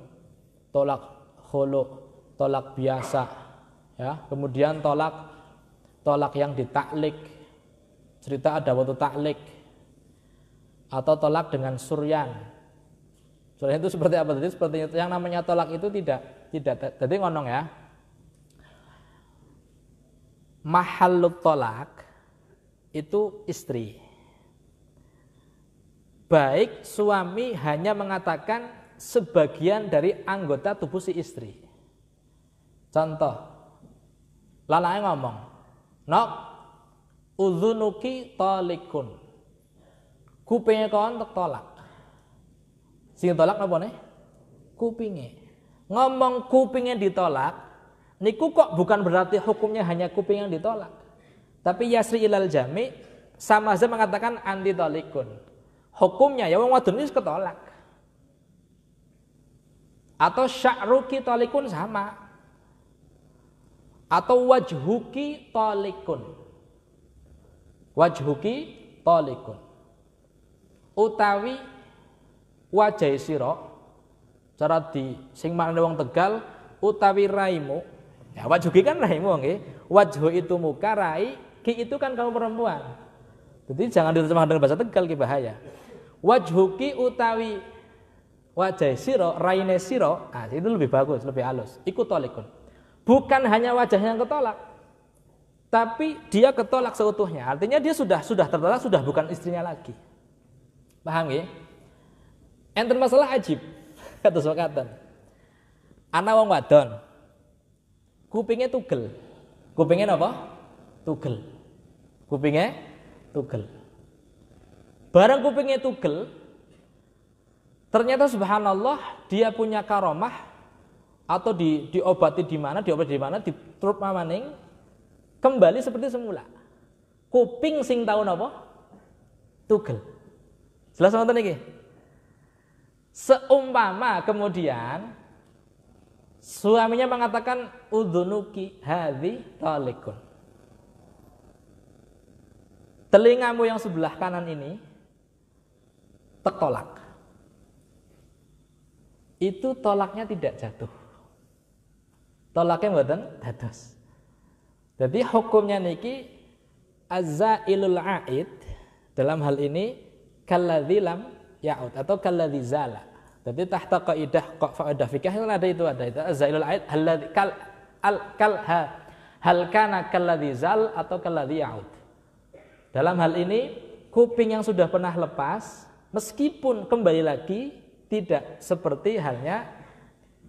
Tolak khulu, tolak biasa ya, kemudian tolak yang ditaklik, cerita ada waktu taklik, atau tolak dengan suryan. Suryan itu seperti apa? Jadi seperti itu. Yang namanya tolak itu tidak. Jadi ngonong ya. Mahallut tolak itu istri. Baik suami hanya mengatakan sebagian dari anggota tubuh si istri. Contoh, lanangnya ngomong, nok udzunuki talikun, kupingnya kawan tolak. Sing tolak apa nih? Kupingnya. Ngomong kupingnya ditolak, niku kok bukan berarti hukumnya hanya kuping yang ditolak. Tapi yasri ilal jami sama saja mengatakan anti talikun. Hukumnya ya wong wadon ini ketolak. Atau sya'ruki talikun sama. Atau wajhuki talikun. Wajhuki talikun. Utawi wajah sira cara di sing maknane wong Tegal utawi raimu. Ya wajhuki kan raimu nggih. Wajhu itu muka, rai, ki itu kan kaum perempuan. Jadi jangan diterjemahkan dengan bahasa Tegal ki bahaya. Wajhuki utawi wajah sira, raine sira, itu lebih bagus, lebih halus. Iku talikun. Bukan hanya wajahnya yang ketolak, tapi dia ketolak seutuhnya. Artinya dia sudah tertolak, sudah bukan istrinya lagi. Paham ya? Enten masalah ajib. Kados mekaten. Ana wong wadon. Kupinge tugel. Kupinge napa? Tugel. Kupinge tugel. Barang kupinge tugel, ternyata subhanallah dia punya karomah atau diobati di mana, diturup mamaning kembali seperti semula. Kuping sing tahu napa? Tugel. Jelas wonten iki? Seumpama kemudian suaminya mengatakan udhunuki hadhi talikun. Telingamu yang sebelah kanan ini tertolak. Itu tolaknya tidak jatuh. Tolaknya mboten dados. Jadi hukumnya niki azzailul aid dalam hal ini kalladzi lam ya'ud atau kalladzi zala. Jadi tahta qaidah fikih ada itu azzailul aid hal kana kalladzi zal atau kalladzi ya'ud. Dalam hal ini kuping yang sudah pernah lepas meskipun kembali lagi tidak seperti halnya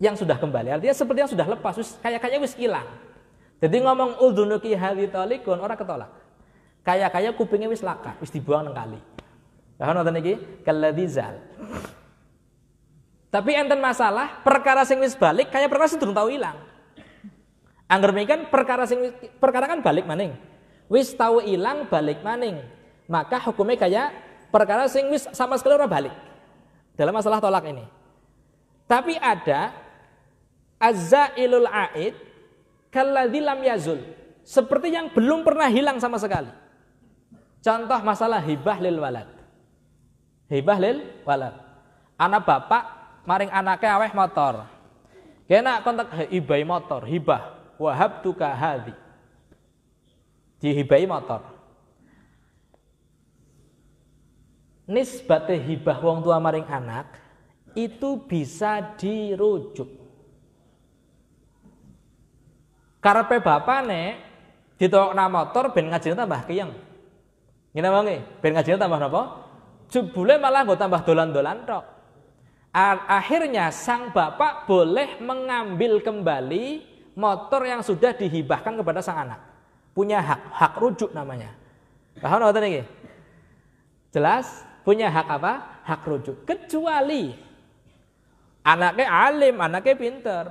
yang sudah kembali. Artinya seperti yang sudah lepas, kayak wis hilang. Jadi ngomong udhunuki hadhi talikun ora ketolak. Kayak kupingnya wis laka, wis dibuang nang kali. Paham ngoten iki? Kalladzal. Tapi enten masalah perkara sing wis balik kaya perkara sing durung tau ilang. Angger kan perkara kan balik maning. Wis tau ilang balik maning. Maka hukumnya kayak perkara sing wis sama sekali ora balik. Dalam masalah tolak ini. Tapi ada azzailul aid kalladzi lam yazul. Seperti yang belum pernah hilang sama sekali. Contoh masalah hibah lil walad. Hibah lil walad. Anak bapak maring anaknya aweh motor. Kena kontak hibai motor, hibah wahabtuka hadhi. Dihibai motor. Nisbate hibah wong tua maring anak itu bisa dirujuk. Karepe bapane ditokna motor ben ngajine tambah kiyeng. Ngene wae, ben ngajine tambah napa? Jebule malah nggo tambah dolan-dolan tok. Akhirnya sang bapak boleh mengambil kembali motor yang sudah dihibahkan kepada sang anak. Punya hak rujuk namanya. Paham ngoten iki? Jelas? Punya hak apa? Hak rujuk. Kecuali anaknya alim, anaknya pinter.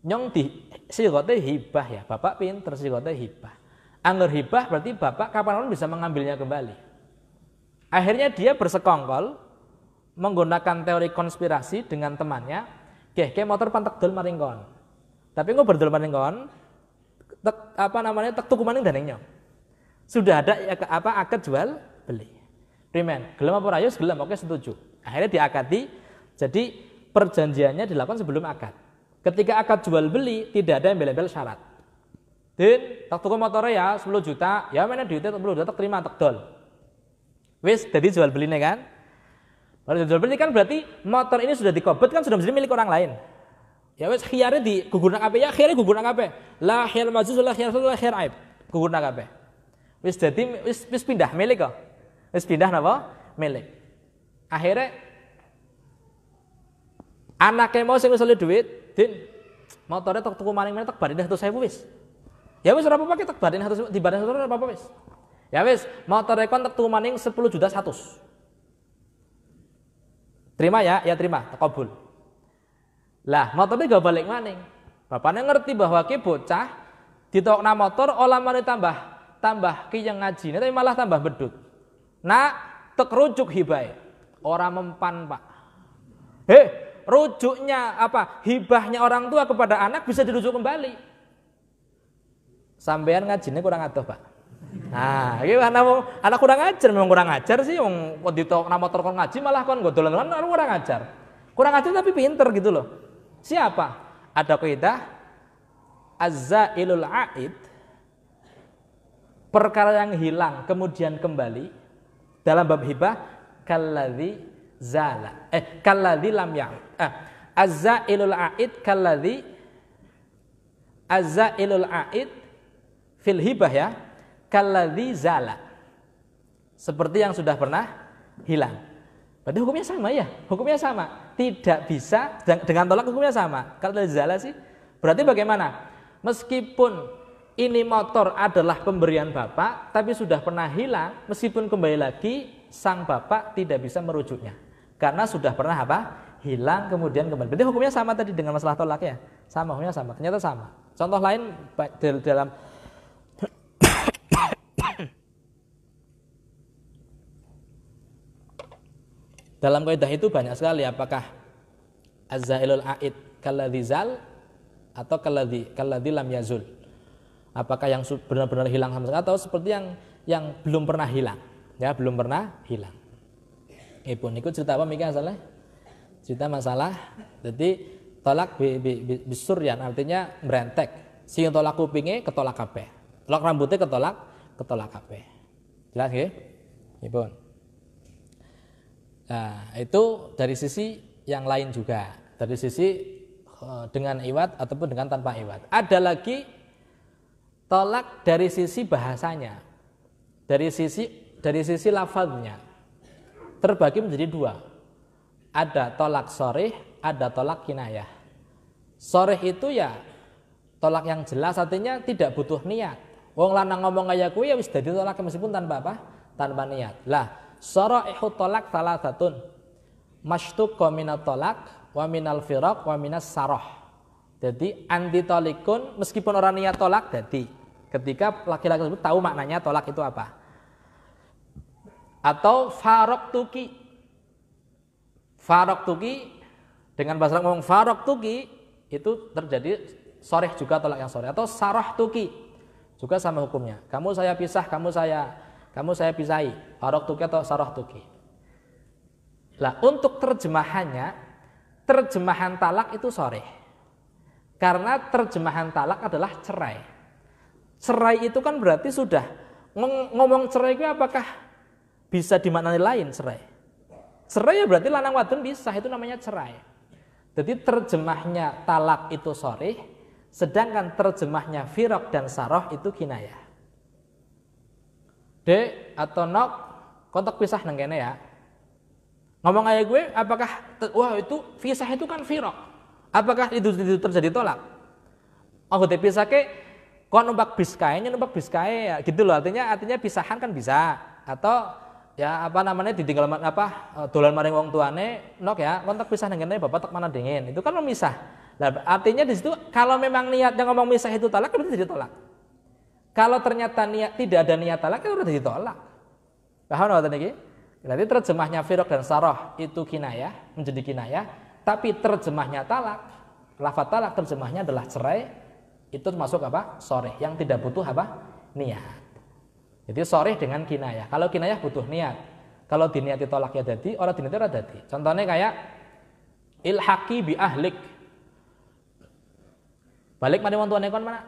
Nyong di sigote hibah ya, bapak pinter sigote hibah. Angger hibah berarti bapak kapanpun bisa mengambilnya kembali. Akhirnya dia bersekongkol menggunakan teori konspirasi dengan temannya. Kayak motor pantek dol maring kon. Tapi kok berdol maring kon? Tek tuku maning daneng nyong. Sudah ada akad jual beli. Primen, gelem apa rayus gelem, oke setuju. Akhirnya diakadi. Jadi perjanjiannya dilakukan sebelum akad. Ketika akad jual beli tidak ada embel-embel syarat. Din, tak tuku motornya ya 10 juta, ya mana duitnya 10 juta tak terima tak dol. Wis, jadi jual beli nih kan? Kalau jual beli kan berarti motor ini sudah dikobet kan sudah menjadi milik orang lain. Ya wis khiyare di gugurna kabeh ya, khiyare gugurna kabeh. La khiyar majuz la khiyar la khiyar aib. Gugurna kabeh. Wis dadi wis pindah milik kok. Wis pindah napa? Milik. Akhirnya anaknya mau sing wis oleh duit, Din, motornya tak tuku maning tak badhe 100.000 wis. Ya wis ora apa-apa tak badhe 100 di badhe 100 ora apa-apa wis. Ya wis, motornya kon tak tuku maning 10 juta 100. Terima ya, ya terima, tak kabul. Lah, motornya gak balik maning. Bapaknya ngerti bahwa ki bocah ditokna motor olah mari tambah ki yang ngaji, tapi malah tambah bedut. Nah, tek rujuk hibai. Orang mempan, Pak. Rujuknya apa? Hibahnya orang tua kepada anak bisa dirujuk kembali. Sampean ngajine kurang adoh, Pak. Nah, iki anak kurang ajar, memang kurang ajar sih wong ditokna motor kon ngaji malah kon godolan kurang ajar. Kurang ajar tapi pinter gitu loh. Siapa? Ada kaidah azzailul aid, perkara yang hilang kemudian kembali. Dalam bab hibah kalladzi zala. Kalladzi lam ya'ud. Azzailul aid azzailul aid fil hibah ya. Kalladzi zala. Seperti yang sudah pernah hilang. Berarti hukumnya sama ya? Hukumnya sama. Tidak bisa dengan tolak hukumnya sama. Kalau zala sih berarti bagaimana? Meskipun ini motor adalah pemberian bapak, tapi sudah pernah hilang, meskipun kembali lagi sang bapak tidak bisa merujuknya. Karena sudah pernah apa? Hilang kemudian kembali. Berarti hukumnya sama tadi dengan masalah tolak ya? Sama, hukumnya sama. Ternyata sama. Contoh lain dalam kaidah itu banyak sekali, apakah az-zailul a'id kalladzi zal atau kalladzi lam yazul. Apakah yang benar-benar hilang sama sekali atau seperti yang belum pernah hilang. Ya, belum pernah hilang. Pun ikut cerita apa mikir masalah? Cerita masalah jadi tolak bisuryan artinya merentek. Sing tolak kupinge ketolak kabeh. Tolak rambutnya ketolak kabeh. Jelas nggih? Pun. Nah, itu dari sisi yang lain juga, dari sisi dengan iwat ataupun dengan tanpa iwat. Ada lagi tolak dari sisi bahasanya, dari sisi lafaznya, terbagi menjadi dua. Ada tolak sharih, ada tolak kinayah. Sharih itu ya tolak yang jelas, artinya tidak butuh niat. Wong lanang ngomong kayak kuwi ya wis dadi tolak meskipun tanpa apa? Tanpa niat. Lah Syara'ihu tolak thalathatun. Masytuqa minat tolak wa minal firaq wa minas sarah. Jadi anti tolikun meskipun orang niat tolak jadi ketika laki-laki tersebut tahu maknanya tolak itu apa. Atau faraqtuki. Faraqtuki dengan bahasa Arab ngomong faraqtuki itu terjadi sharih juga tolak yang sharih, atau sarahtuki juga sama hukumnya. Kamu saya pisah, kamu saya pisahi, faraqtuki atau sarahtuki. Lah untuk terjemahannya, terjemahan talak itu sharih. Karena terjemahan talak adalah cerai. Cerai itu kan berarti sudah ngomong cerai itu apakah bisa dimaknai lain cerai? Cerai ya berarti lanang wadon bisa, itu namanya cerai. Jadi terjemahnya talak itu sharih, sedangkan terjemahnya firaq dan sarah itu kinayah. Dek atau nok kontak pisah nang kene ya. Ngomong aja gue, apakah wah itu pisah itu kan firaq. Apakah itu terjadi tolak? Oh, te pisah ke kon numpak bis kae ya gitu loh. Artinya pisahan kan bisa, atau ya apa namanya ditinggal dolan maring wong tuane nok ya kontak pisah nang kene bapak tak mana dingin. Itu kan memisah. Nah, artinya di situ kalau memang niatnya ngomong misah itu tolak, berarti jadi tolak. Kalau ternyata tidak ada niat talak, itu sudah ditolak. Paham nggak tadi? Berarti terjemahnya firaq dan sarah itu kinayah, menjadi kinayah. Tapi terjemahnya talak, lafaz talak terjemahnya adalah cerai, itu termasuk apa? Sharih, yang tidak butuh apa? Niat. Jadi sharih dengan kinayah. Kalau kinayah butuh niat. Kalau diniati tolak ya jadi, orang diniati ora jadi. Contohnya kayak ilhaqi bi ahlik. Balik mari wong tuane kon mana?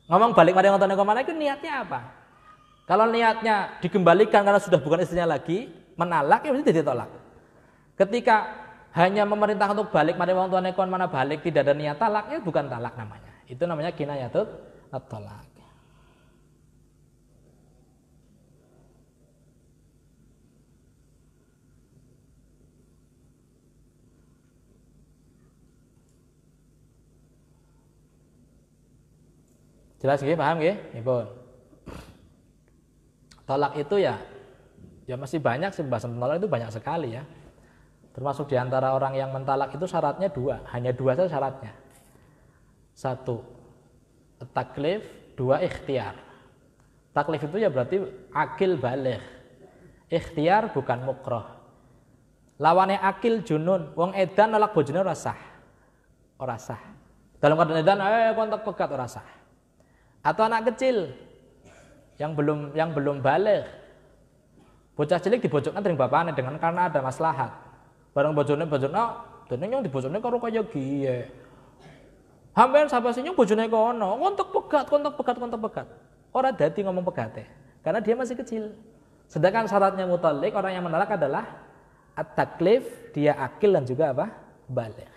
Ngomong balik mari ngontone kemana itu niatnya apa? Kalau niatnya dikembalikan karena sudah bukan istrinya lagi, menalak ya berarti jadi tolak. Ketika hanya memerintah untuk balik mari wong tuane kon mana balik tidak ada niat talak, ya bukan talak namanya. Itu namanya kinayatut at-talak. Jelas nggih, paham nggih? Nipun. Tolak itu ya masih banyak sih, pembahasan tolak itu banyak sekali ya. Termasuk di antara orang yang mentalak itu syaratnya dua, hanya dua saja syaratnya. Satu, taklif, dua ikhtiar. Taklif itu ya berarti akil baligh. Ikhtiar bukan mukroh. Lawannya akil junun, wong edan nolak bojone ora sah. Ora sah. Dalam keadaan edan kontak pegat ora sah. Atau anak kecil yang belum balik, bocah cilik dibojokkan dengan bapaknya dengan karena ada maslahat. Bareng bojone dene nyong dibojone karo kaya giye. Hampean sapa sing nyong bojone kono, kontak pegat. Ora dadi ngomong pegate karena dia masih kecil. Sedangkan syaratnya mutalik, orang yang menolak adalah at-taklif, dia akil dan juga apa? Baligh.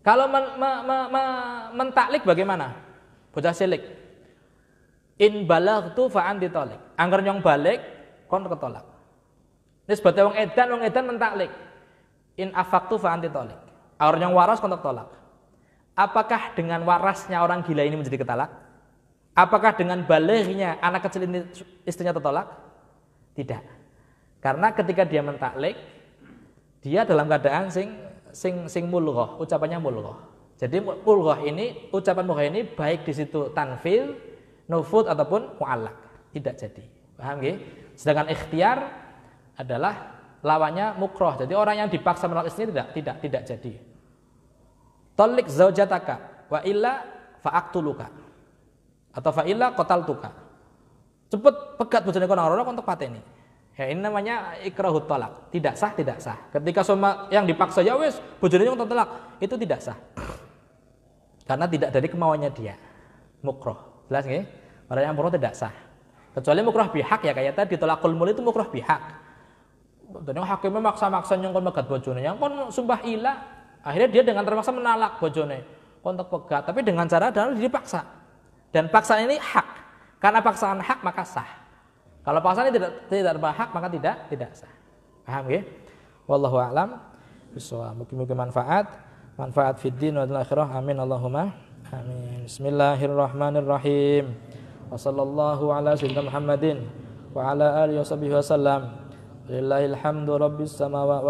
Kalau mentaklik bagaimana? Bocah cilik. In balaghtu fa anti talik. Angger nyong balik, kon ketolak. Ini sebetulnya wong edan mentaklik. In afaktu fa anti tolik. Orang yang waras kon tolak. Apakah dengan warasnya orang gila ini menjadi ketalak? Apakah dengan balighnya anak kecil ini istrinya tertolak? Tidak. Karena ketika dia mentaklik, dia dalam keadaan sing mulghah, ucapannya mulghah. Jadi mulghah ini, ucapan mulghah ini baik di situ tanfil, nufud ataupun mu'allaq, tidak jadi. Paham nggih? Sedangkan ikhtiar adalah lawannya mukroh. Jadi orang yang dipaksa menolak istrinya tidak jadi. Talik zaujataka wa illa fa'aqtuluka atau fa illa qataltuka. Cepet pegat bojone kono ora untuk pateni. Ya ini namanya ikrahut talak. Tidak sah. Ketika semua yang dipaksa ya wis bojone untuk talak, itu tidak sah. Karena tidak dari kemauannya dia. Mukroh. Jelas nggih? Orang yang mukroh tidak sah. Kecuali mukroh bihak ya kayak tadi talakul mul itu mukroh bihak. Dan yang hakimnya maksa-maksa nyongkon megat bojone, yang kon sumpah ilah, akhirnya dia dengan terpaksa menalak bojone, kontak pegat, tapi dengan cara dan dipaksa. Dan paksaan ini hak, karena paksaan hak maka sah. Kalau paksaan ini tidak berhak maka tidak sah. Paham ya? Wallahu a'lam bishawab. Mungkin manfaat fid din wal akhirah. Amin Allahumma amin. Bismillahirrahmanirrahim. Wa sallallahu ala sayyidina Muhammadin wa ala alihi wasallam. Walillahil hamdu rabbis samawati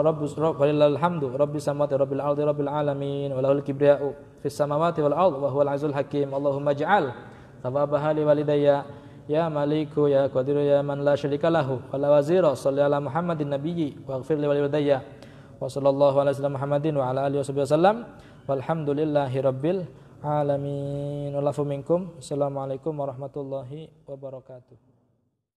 walillahil hamdu rabbis samawati rabbil ardi rabbil alamin wa lahul kibriya'u fis samawati wal ardi wa huwal azizul hakim. Allahumma ij'al thawabaha li walidayya ya maliku ya qadiru ya man la syarika lahu wa la wazira shalli ala Muhammadin nabiyyi waghfir li walidayya wa sallallahu ala sayyidina Muhammadin wa ala alihi wasallam walhamdulillahi rabbil alamin. Wa lafu minkum. Assalamualaikum warahmatullahi wabarakatuh.